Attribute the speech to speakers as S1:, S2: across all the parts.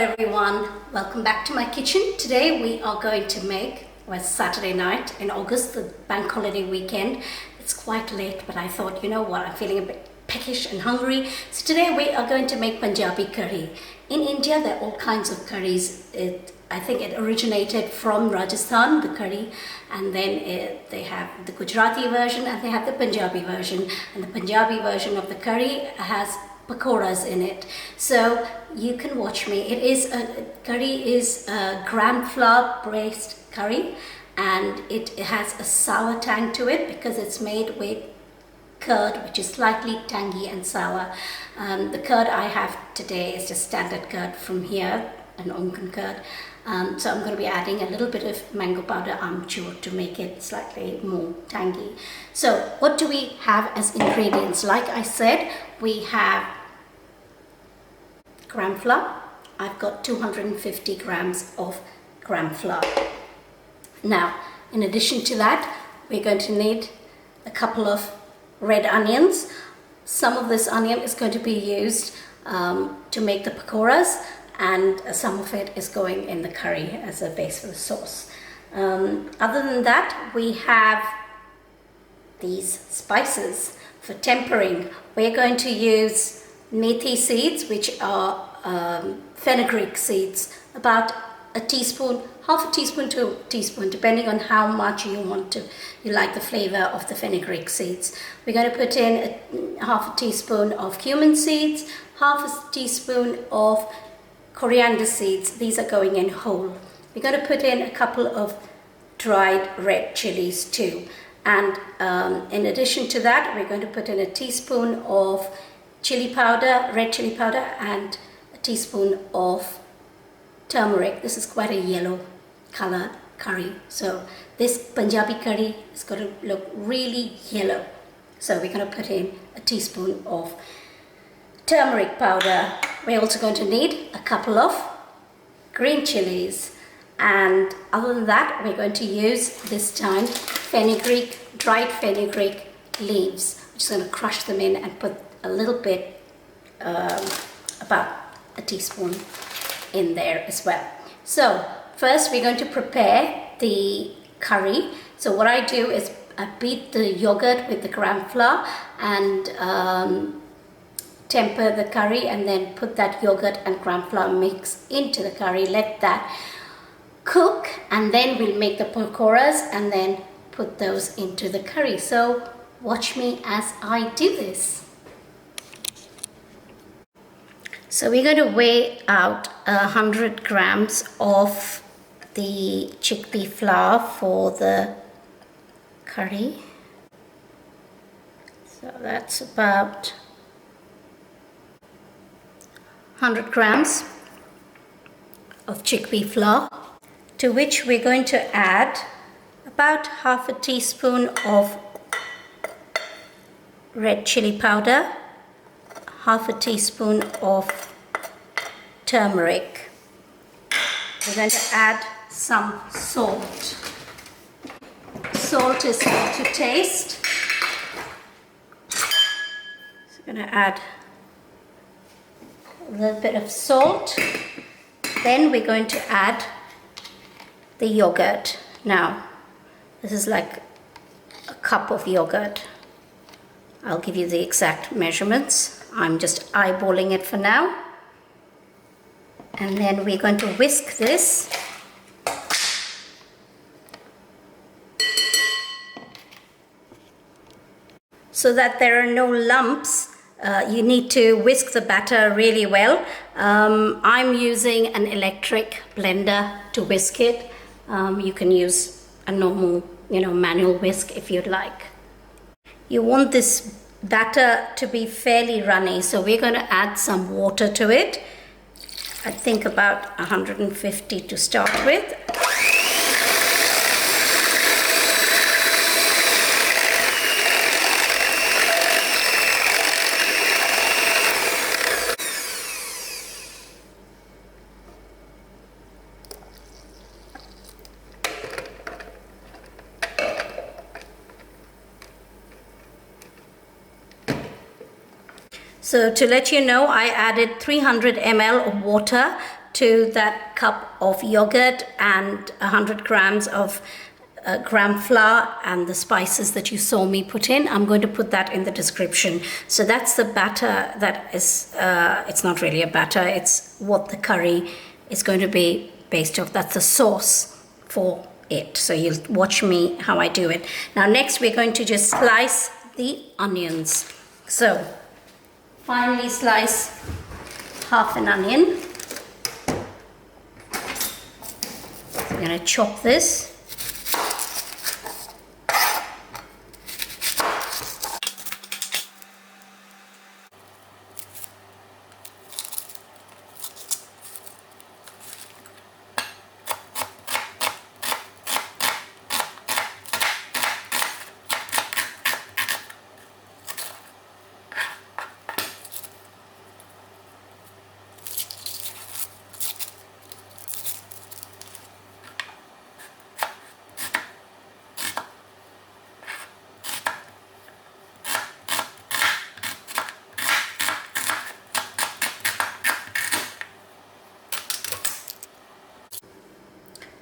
S1: everyone, welcome back to my kitchen. Today we are going to make, well, it's Saturday night in August, the bank holiday weekend. It's quite late, but I thought, you know what, I'm feeling a bit peckish and hungry. So today we are going to make Punjabi Kadhi. In India there are all kinds of curries. I think it originated from Rajasthan, the curry, and then they have the Gujarati version and they have the Punjabi version. And the Punjabi version of the curry has pakoras in it. So you can watch me. Curry is a gram flour based curry, and it has a sour tang to it because it's made with curd, which is slightly tangy and sour. The curd I have today is just standard curd from here, an Onkan curd. So I'm going to be adding a little bit of mango powder amchur to make it slightly more tangy. So what do we have as ingredients? Like I said, we have gram flour. I've got 250 grams of gram flour. Now, in addition to that, we're going to need a couple of red onions. Some of this onion is going to be used to make the pakoras, and some of it is going in the curry as a base for the sauce. Other than that, we have these spices for tempering. We're going to use methi seeds, which are fenugreek seeds, about a teaspoon, half a teaspoon to a teaspoon, depending on how much you like the flavor of the fenugreek seeds. We're going to put in half a teaspoon of cumin seeds, half a teaspoon of coriander seeds. These are going in whole. We're going to put in a couple of dried red chilies too. And in addition to that, we're going to put in a teaspoon of chili powder, red chili powder, and a teaspoon of turmeric. This is quite a yellow color curry. So this Punjabi curry is going to look really yellow. So we're going to put in a teaspoon of turmeric powder. We're also going to need a couple of green chilies, and other than that we're going to use this time dried fenugreek leaves. I'm just going to crush them in and put a little bit, about a teaspoon in there as well. So first we're going to prepare the curry. So what I do is I beat the yogurt with the gram flour and temper the curry, and then put that yogurt and gram flour mix into the curry, let that cook, and then we'll make the pakoras and then put those into the curry. So watch me as I do this. So we're going to weigh out 100 grams of the chickpea flour for the curry. So that's about 100 grams of chickpea flour, to which we're going to add about half a teaspoon of red chili powder, half a teaspoon of turmeric. We're going to add some salt. Salt is to taste. So we're going to add a little bit of salt. Then we're going to add the yogurt. Now, this is like a cup of yogurt. I'll give you the exact measurements. I'm just eyeballing it for now. And then we're going to whisk this. So that there are no lumps, you need to whisk the batter really well. I'm using an electric blender to whisk it. You can use a normal, manual whisk if you'd like. You want this batter to be fairly runny, so we're going to add some water to it. I think about 150 to start with. So to let you know, I added 300 ml of water to that cup of yogurt and 100 grams of gram flour and the spices that you saw me put in. I'm going to put that in the description. So that's the batter that is, it's not really a batter, it's what the curry is going to be based off. That's the sauce for it. So you'll watch me how I do it. Now next we're going to just slice the onions. So finely slice half an onion. So I'm going to chop this.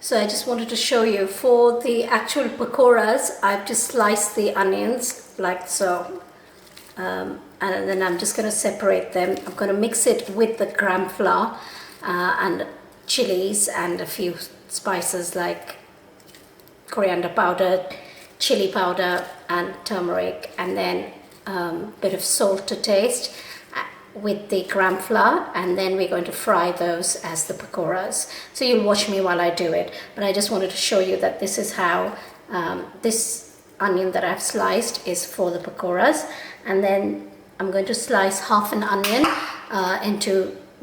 S1: So I just wanted to show you, for the actual pakoras, I've just sliced the onions like so. And then I'm just going to separate them. I'm going to mix it with the gram flour and chilies and a few spices like coriander powder, chili powder and turmeric, and then a bit of salt to taste with the gram flour, and then we're going to fry those as the pakoras. So you'll watch me while I do it, but I just wanted to show you that this is how this onion that I've sliced is for the pakoras. And then I'm going to slice half an onion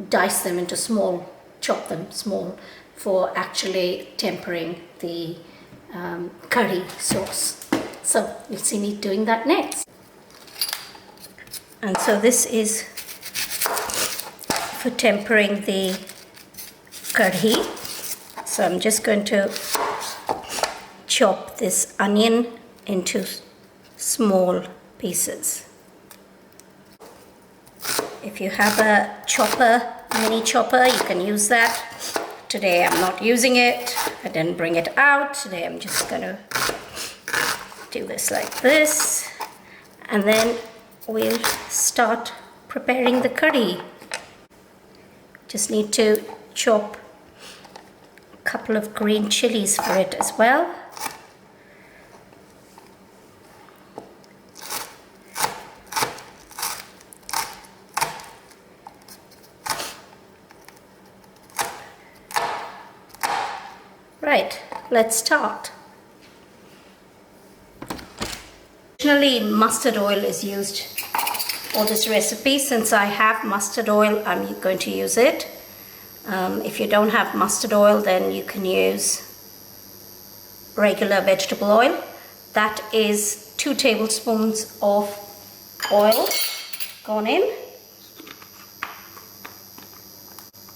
S1: dice them into small, chop them small for actually tempering the curry sauce. So you'll see me doing that next. And so this is for tempering the kadhi. So I'm just going to chop this onion into small pieces. If you have a chopper, mini chopper, you can use that. Today I'm not using it. I didn't bring it out. Today I'm just going to do this like this. And then we'll start preparing the curry. Just need to chop a couple of green chilies for it as well. Right, let's start. Traditionally, mustard oil is used for this recipe. Since I have mustard oil, I'm going to use it. If you don't have mustard oil, then you can use regular vegetable oil. That is 2 tablespoons of oil gone in.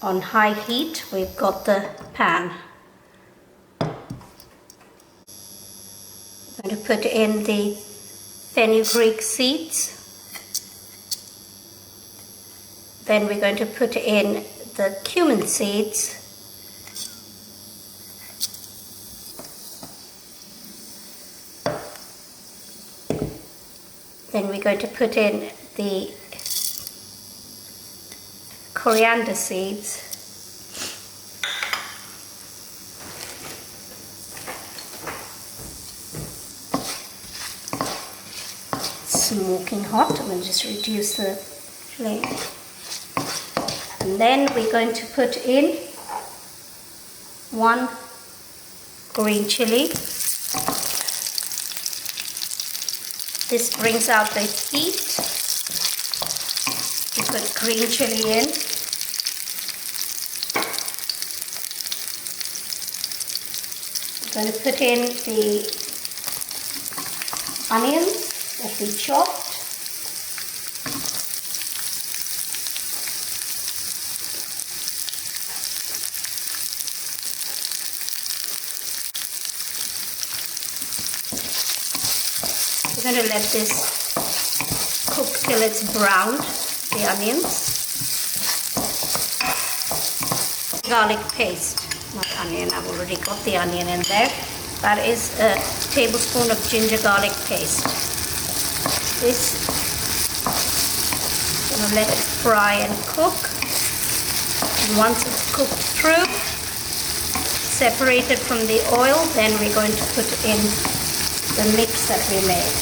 S1: On high heat, we've got the pan. I'm going to put in the Fenugreek seeds. Then we're going to put in the cumin seeds. Then we're going to put in the coriander seeds. Smoking hot. I'm going to just reduce the flame. And then we're going to put in 1 green chilli. This brings out the heat. You put green chilli in. I'm going to put in the onions that we chopped. We're going to let this cook till it's browned, the onions. garlic paste, not onion. I've already got the onion in there. That is a tablespoon of ginger garlic paste. This, I'm going to let it fry and cook. And once it's cooked through, separated from the oil, then we're going to put in the mix that we made.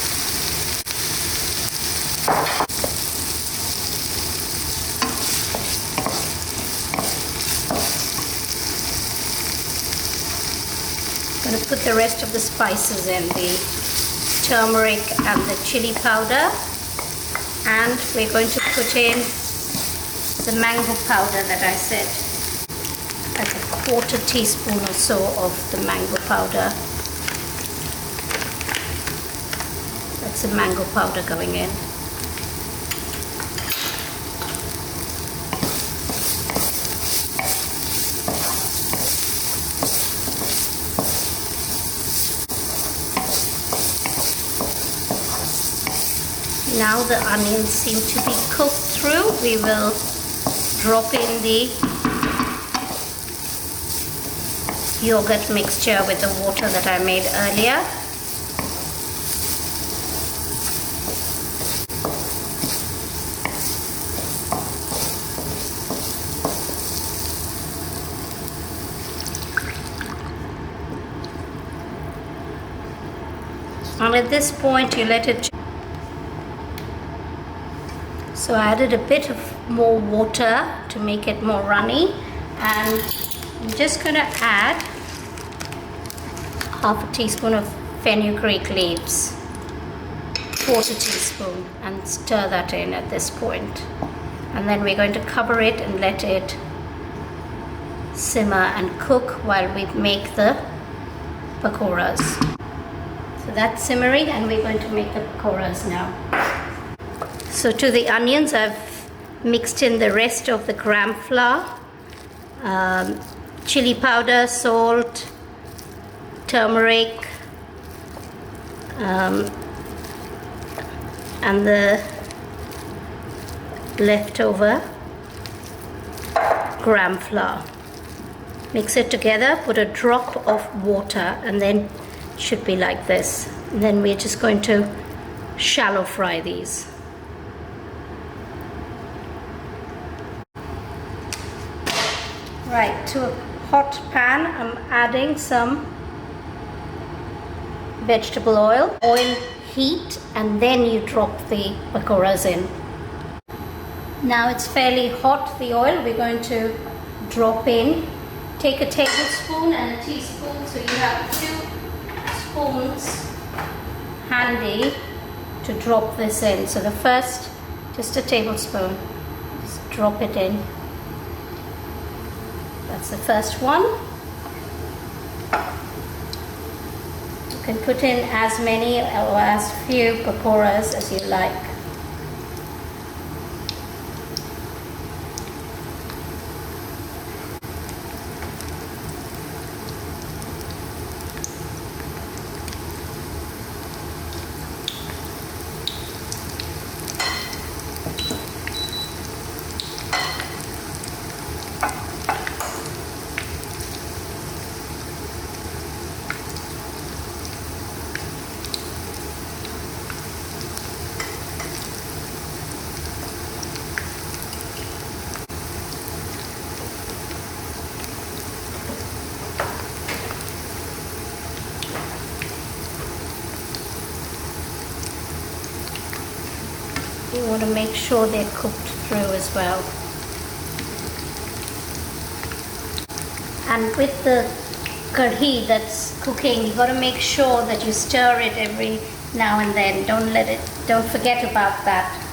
S1: I'm going to put the rest of the spices in, the turmeric and the chili powder, and we're going to put in the mango powder that I said, like a 1/4 teaspoon or so of the mango powder. That's the mango powder going in. Now the onions seem to be cooked through. We will drop in the yogurt mixture with the water that I made earlier. And at this point you let it. So I added a bit of more water to make it more runny, and I'm just going to add 1/2 teaspoon of fenugreek leaves, 1/4 teaspoon, and stir that in at this point. And then we're going to cover it and let it simmer and cook while we make the pakoras. So that's simmering, and we're going to make the pakoras now. So to the onions, I've mixed in the rest of the gram flour, chili powder, salt, turmeric, and the leftover gram flour. Mix it together, put a drop of water, and then it should be like this. And then we're just going to shallow fry these. Right, to a hot pan, I'm adding some vegetable oil. Oil heat, and then you drop the pakoras in. Now it's fairly hot, the oil. We're going to drop in. Take a tablespoon and a teaspoon, so you have 2 spoons handy to drop this in. So the first, just a tablespoon, just drop it in. That's the first one. You can put in as many or as few pakoras as you like. You want to make sure they're cooked through as well. And with the kadhi that's cooking, you got to make sure that you stir it every now and then. Don't forget about that.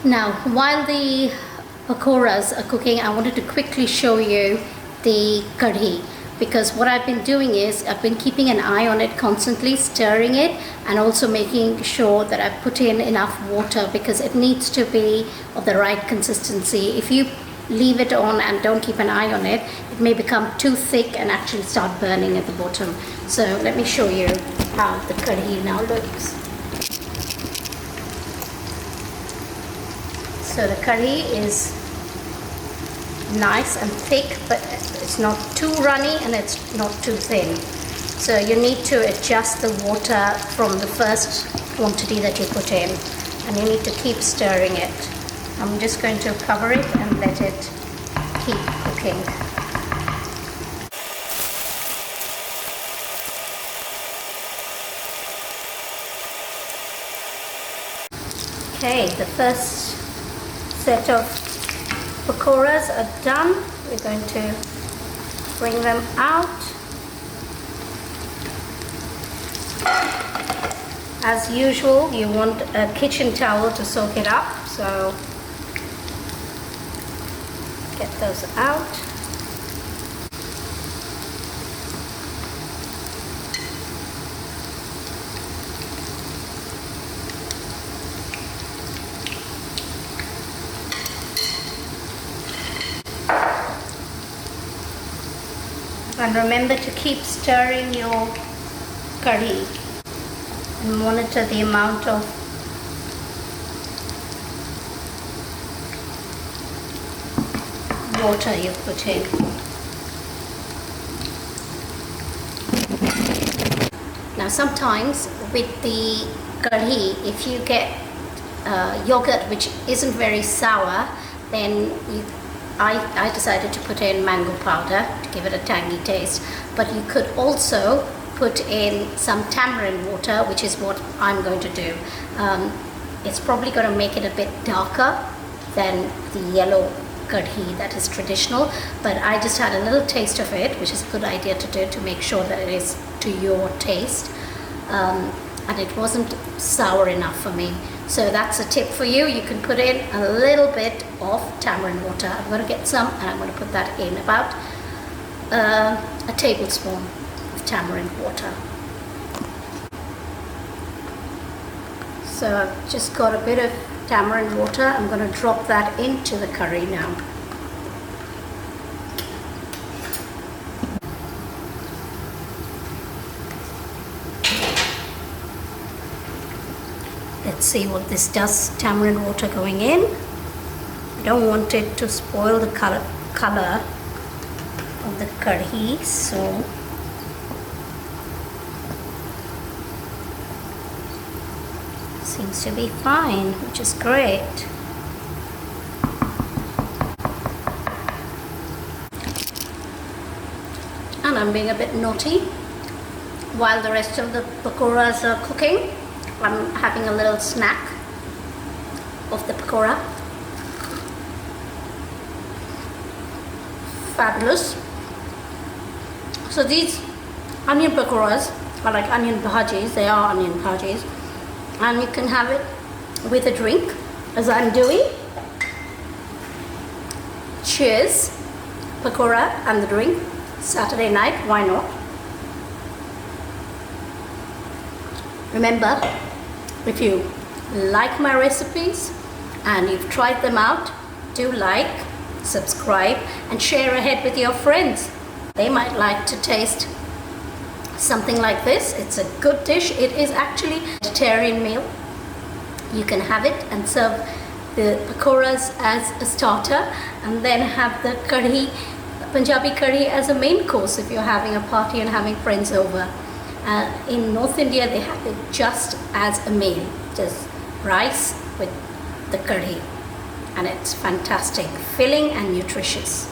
S1: Now, while the pakoras are cooking, I wanted to quickly show you the kadhi. because what I've been doing is I've been keeping an eye on it constantly, stirring it, and also making sure that I put in enough water, because it needs to be of the right consistency. If you leave it on and don't keep an eye on it, it may become too thick and actually start burning at the bottom. So let me show you how the kadhi now looks. So the curry is nice and thick, but it's not too runny and it's not too thin. So you need to adjust the water from the first quantity that you put in, and you need to keep stirring it. I'm just going to cover it and let it keep cooking. Okay, the first set of pakoras are done. We're going to bring them out. As usual, you want a kitchen towel to soak it up, so get those out. And remember to keep stirring your curry and monitor the amount of water you put in. Now sometimes with the curry, if you get yogurt which isn't very sour, then I decided to put in mango powder to give it a tangy taste, but you could also put in some tamarind water, which is what I'm going to do. It's probably going to make it a bit darker than the yellow kadhi that is traditional, but I just had a little taste of it, which is a good idea to do to make sure that it is to your taste, and it wasn't sour enough for me. So that's a tip for you. You can put in a little bit of tamarind water. I'm going to get some and I'm going to put that in, about a tablespoon of tamarind water. So I've just got a bit of tamarind water. I'm going to drop that into the curry now. Let's see what this does. Tamarind water going in. I don't want it to spoil the color of the curry, so seems to be fine, which is great. And I'm being a bit naughty. While the rest of the pakoras are cooking, I'm having a little snack of the pakora. Fabulous. So these onion pakoras are like onion bhajis. They are onion bhajis, and you can have it with a drink, as I'm doing. Cheers, pakora and the drink. Saturday night, why not? Remember, if you like my recipes and you've tried them out, do like, subscribe and share ahead with your friends. They might like to taste something like this. It's a good dish. It is actually a vegetarian meal. You can have it and serve the pakoras as a starter, and then have the curry, Punjabi curry, as a main course if you're having a party and having friends over. In North India, they have it just as a meal, just rice with the curry, and it's fantastic, filling and nutritious.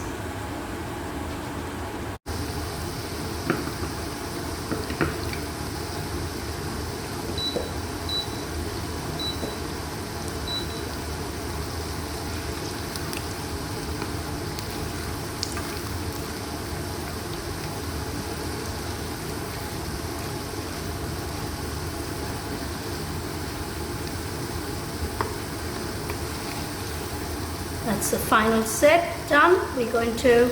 S1: That's the final set done. We're going to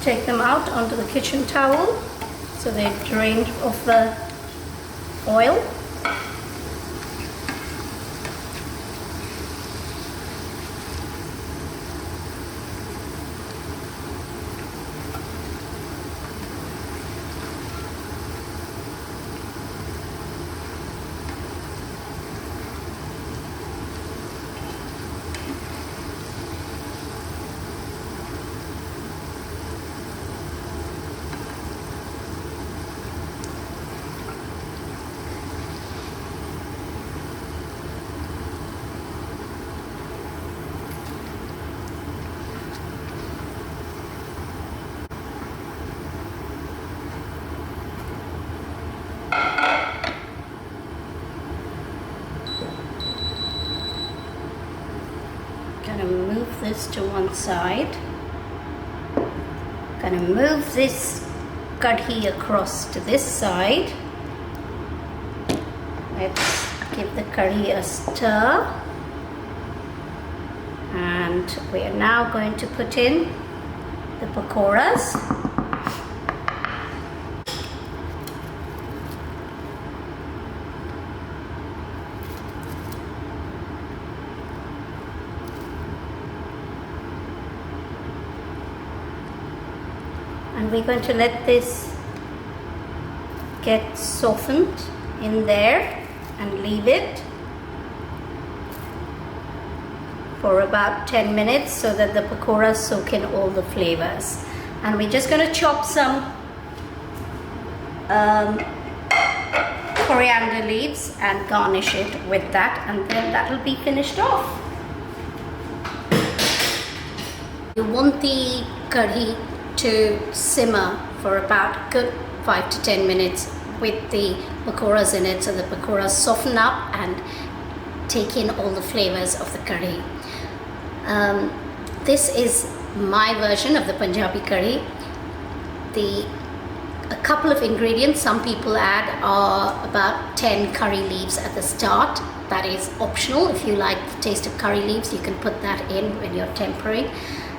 S1: take them out onto the kitchen towel so they're drained of the oil. Gonna move this to one side. Gonna move this kadhi across to this side. Let's give the curry a stir. And we are now going to put in the pakoras. And we're going to let this get softened in there and leave it for about 10 minutes so that the pakoras soak in all the flavors. And we're just going to chop some coriander leaves and garnish it with that, and then that will be finished off. You want the curry to simmer for about good 5 to 10 minutes with the pakoras in it, so the pakoras soften up and take in all the flavors of the curry. This is my version of the Punjabi curry. A couple of ingredients some people add are about 10 curry leaves at the start. That is optional. If you like the taste of curry leaves, you can put that in when you're tempering.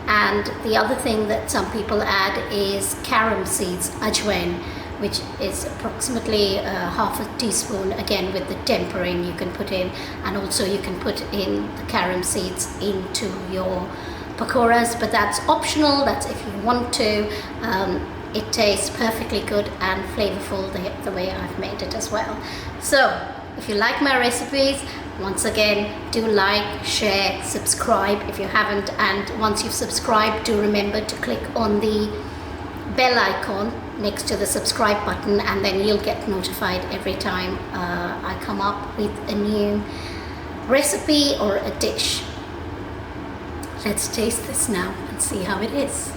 S1: And the other thing that some people add is carom seeds, Ajwain, which is approximately half a teaspoon, again with the tempering you can put in, and also you can put in the carom seeds into your pakoras, but that's optional. That's if you want to. It tastes perfectly good and flavorful the way I've made it as well. So if you like my recipes, once again, do like, share, subscribe if you haven't, and once you've subscribed, do remember to click on the bell icon next to the subscribe button, and then you'll get notified every time I come up with a new recipe or a dish. Let's taste this now and see how it is.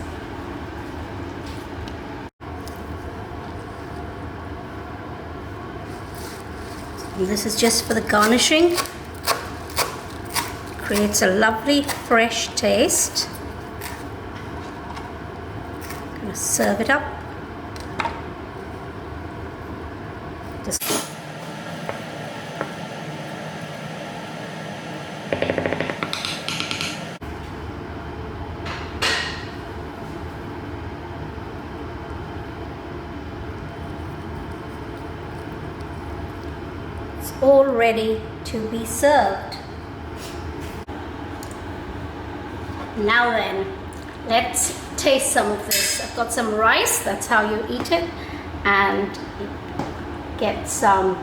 S1: And this is just for the garnishing. Creates a lovely fresh taste. Gonna serve it up. Just all ready to be served. Now then, let's taste some of this. I've got some rice, that's how you eat it, and get some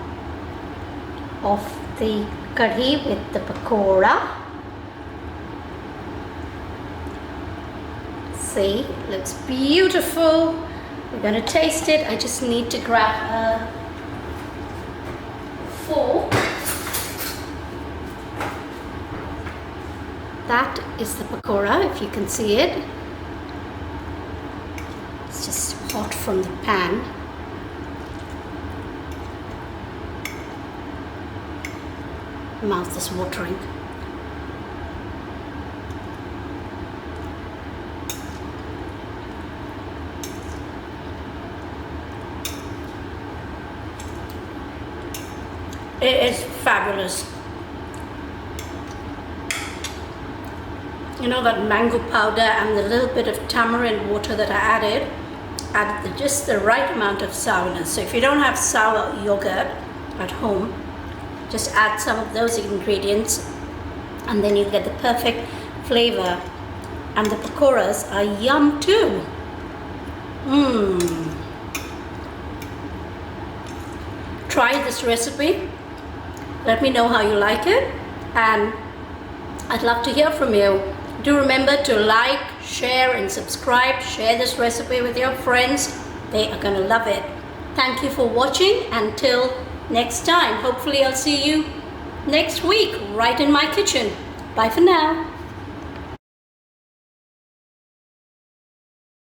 S1: of the kadhi with the pakora. See, it looks beautiful. We're going to taste it. I just need to grab a fork. That is the pakora, if you can see it. It's just hot from the pan. Mouth is watering. It is fabulous. you know, that mango powder and the little bit of tamarind water that I added just the right amount of sourness. So if you don't have sour yogurt at home, just add some of those ingredients and then you'll get the perfect flavor. And the pakoras are yum too. Try this recipe. Let me know how you like it, and I'd love to hear from you. Do remember to like, share and subscribe. Share this recipe with your friends. They are gonna love it. Thank you for watching. Until next time, hopefully I'll see you next week right in my kitchen. Bye for now.